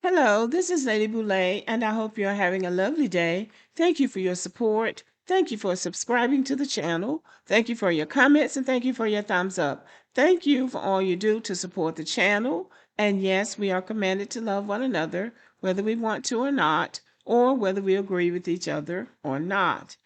Hello, this is Lady Boulay, and I hope you're having a lovely day. Thank you for your support. Thank you for subscribing to the channel. Thank you for your comments, and thank you for your thumbs up. Thank you for all you do to support the channel. And yes, we are commanded to love one another, whether we want to or not, or whether we agree with each other or not.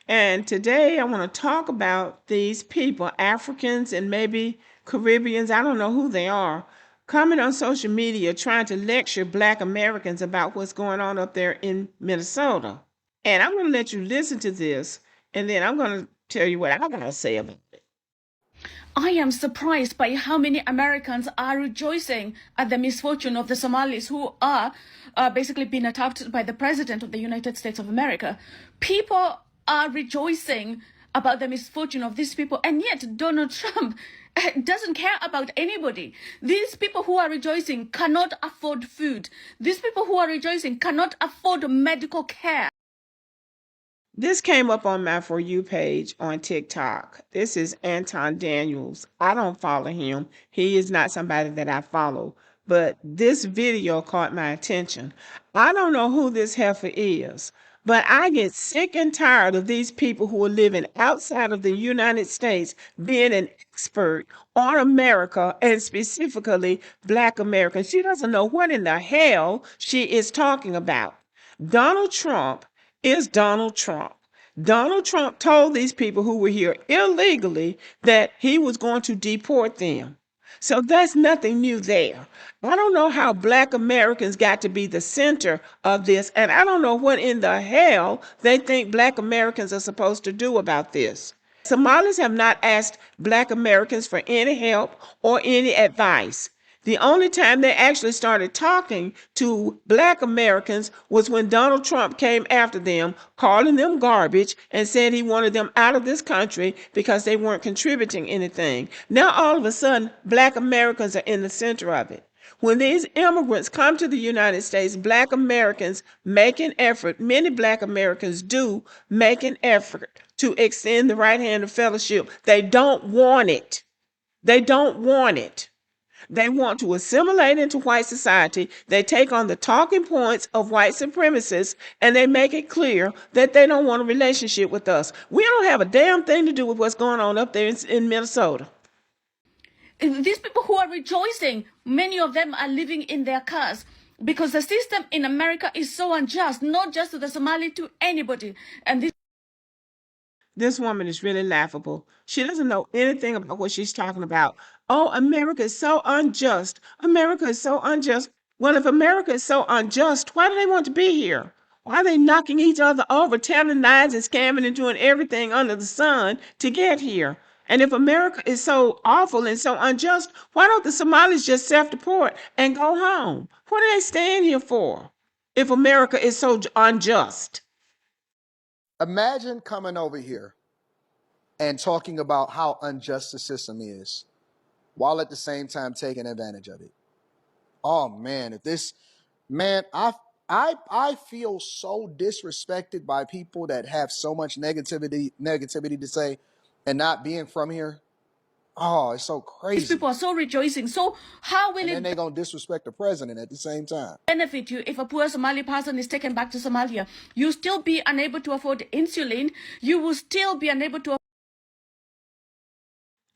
And today I want to talk about these people, Africans and maybe Caribbeans, I don't know who they are, coming on social media trying to lecture Black Americans about what's going on up there in Minnesota. And I'm going to let you listen to this, and then I'm going to tell you what I'm going to say about it. I am surprised by how many Americans are rejoicing at the misfortune of the Somalis who are basically being attacked by the President of the United States of America. People are rejoicing about the misfortune of these people, and yet Donald Trump doesn't care about anybody. These people who are rejoicing cannot afford food. These people who are rejoicing cannot afford medical care. This came up on my For You page on TikTok. This is Anton Daniels. I don't follow him. He is not somebody that I follow. But this video caught my attention. I don't know who this heifer is, but I get sick and tired of these people who are living outside of the United States being an expert on America, and specifically Black Americans. She doesn't know what in the hell she is talking about. Donald Trump is Donald Trump. Donald Trump told these people who were here illegally that he was going to deport them. So that's nothing new there. I don't know how Black Americans got to be the center of this, and I don't know what in the hell they think Black Americans are supposed to do about this. Somalis have not asked Black Americans for any help or any advice. The only time they actually started talking to Black Americans was when Donald Trump came after them, calling them garbage, and said he wanted them out of this country because they weren't contributing anything. Now, all of a sudden, Black Americans are in the center of it. When these immigrants come to the United States, Black Americans make an effort, many Black Americans do make an effort to extend the right hand of fellowship. They don't want it. They don't want it. They want to assimilate into white society. They take on the talking points of white supremacists, and they make it clear that they don't want a relationship with us. We don't have a damn thing to do with what's going on up there in Minnesota. These people who are rejoicing, many of them are living in their cars because the system in America is so unjust, not just to the Somali, to anybody. And this woman is really laughable. She doesn't know anything about what she's talking about. Oh, America is so unjust. America is so unjust. Well, if America is so unjust, why do they want to be here? Why are they knocking each other over, telling lies and scamming and doing everything under the sun to get here? And if America is so awful and so unjust, why don't the Somalis just self-deport and go home? What are they staying here for if America is so unjust? Imagine coming over here and talking about how unjust the system is, while at the same time taking advantage of it. Oh man, I feel so disrespected by people that have so much negativity to say and not being from here. Oh, it's so crazy. These people are so rejoicing. So how will then they're going to disrespect the president at the same time? Benefit you if a poor Somali person is taken back to Somalia? You still be unable to afford insulin. You will still be unable to.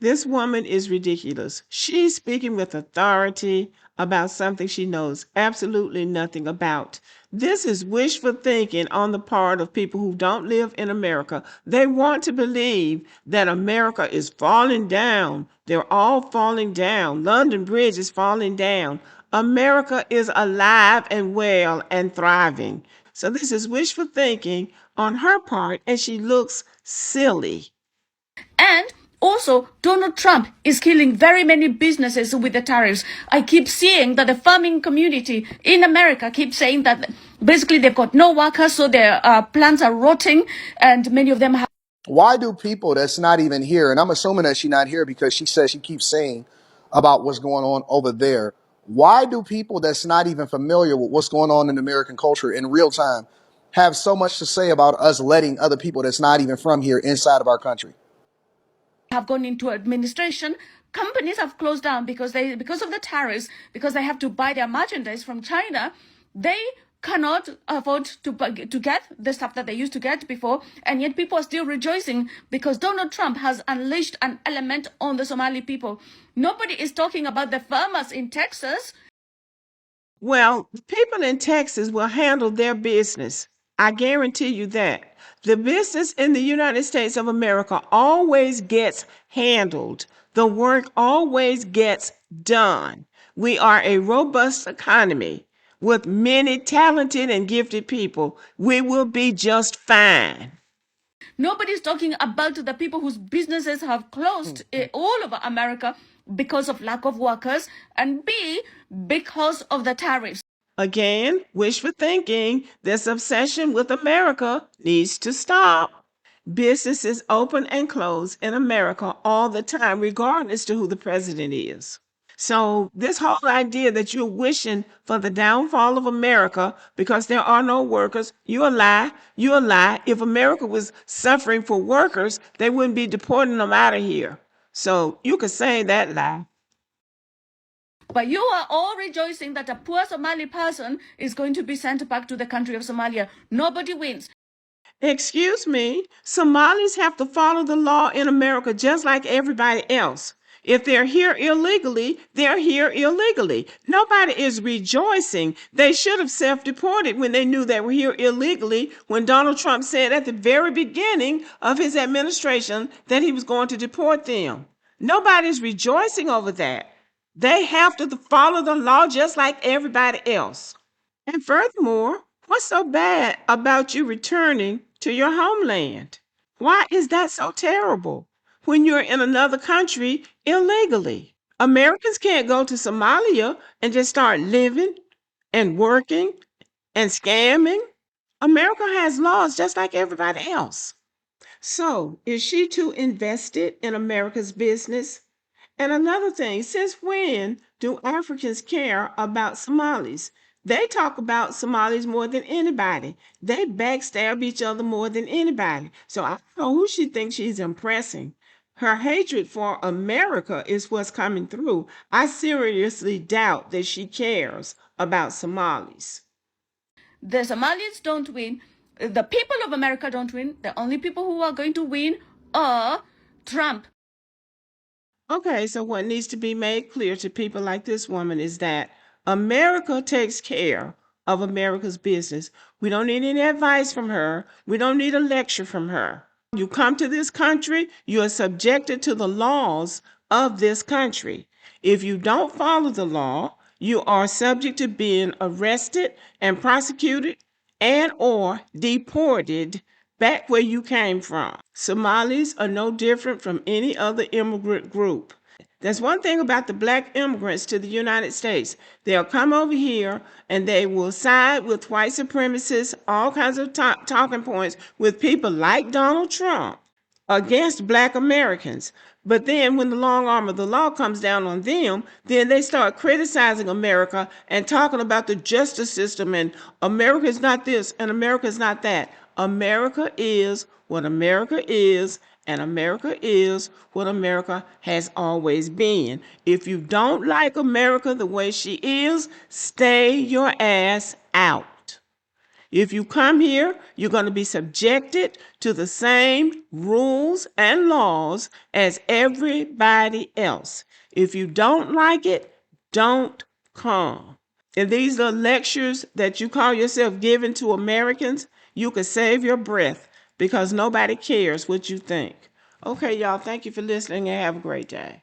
This woman is ridiculous. She's speaking with authority about something she knows absolutely nothing about. This is wishful thinking on the part of people who don't live in America. They want to believe that America is falling down. They're all falling down. London Bridge is falling down. America is alive and well and thriving. So this is wishful thinking on her part, and she looks silly. And also, Donald Trump is killing very many businesses with the tariffs. I keep seeing that the farming community in America keeps saying that basically they've got no workers, so their plants are rotting, and many of them have. Why do people that's not even here, and I'm assuming that she's not here because she says she keeps saying about what's going on over there. Why do people that's not even familiar with what's going on in American culture in real time have so much to say about us letting other people that's not even from here inside of our country? Have gone into administration. Companies have closed down because of the tariffs, because they have to buy their merchandise from China. They cannot afford to get the stuff that they used to get before, and yet people are still rejoicing because Donald Trump has unleashed an element on the Somali people. Nobody is talking about the farmers in Texas. Well, the people in Texas will handle their business. I guarantee you that. The business in the United States of America always gets handled. The work always gets done. We are a robust economy with many talented and gifted people. We will be just fine. Nobody's talking about the people whose businesses have closed all over America because of lack of workers, and B, because of the tariffs. Again, wishful thinking. This obsession with America needs to stop. Businesses open and close in America all the time, regardless to who the president is. So this whole idea that you're wishing for the downfall of America because there are no workers, you're a lie. You're a lie. If America was suffering for workers, they wouldn't be deporting them out of here. So you could say that lie. But you are all rejoicing that a poor Somali person is going to be sent back to the country of Somalia. Nobody wins. Excuse me, Somalis have to follow the law in America just like everybody else. If they're here illegally, they're here illegally. Nobody is rejoicing. They should have self deported when they knew they were here illegally, when Donald Trump said at the very beginning of his administration that he was going to deport them. Nobody's rejoicing over that. They have to follow the law just like everybody else. And furthermore, what's so bad about you returning to your homeland? Why is that so terrible when you're in another country illegally? Americans can't go to Somalia and just start living and working and scamming. America has laws just like everybody else. So, is she too invested in America's business? And another thing, since when do Africans care about Somalis? They talk about Somalis more than anybody. They backstab each other more than anybody. So I don't know who she thinks she's impressing. Her hatred for America is what's coming through. I seriously doubt that she cares about Somalis. The Somalis don't win. The people of America don't win. The only people who are going to win are Trump. Okay, so what needs to be made clear to people like this woman is that America takes care of America's business. We don't need any advice from her. We don't need a lecture from her. You come to this country, you are subjected to the laws of this country. If you don't follow the law, you are subject to being arrested and prosecuted and or deported back where you came from. Somalis are no different from any other immigrant group. There's one thing about the black immigrants to the United States. They'll come over here and they will side with white supremacists, all kinds of talking points with people like Donald Trump against black Americans. But then when the long arm of the law comes down on them, then they start criticizing America and talking about the justice system and America is not this and America is not that. America is what America is, and America is what America has always been. If you don't like America the way she is, stay your ass out. If you come here, you're going to be subjected to the same rules and laws as everybody else. If you don't like it, don't come. If these are lectures that you call yourself giving to Americans, you could save your breath because nobody cares what you think. Okay, y'all, thank you for listening and have a great day.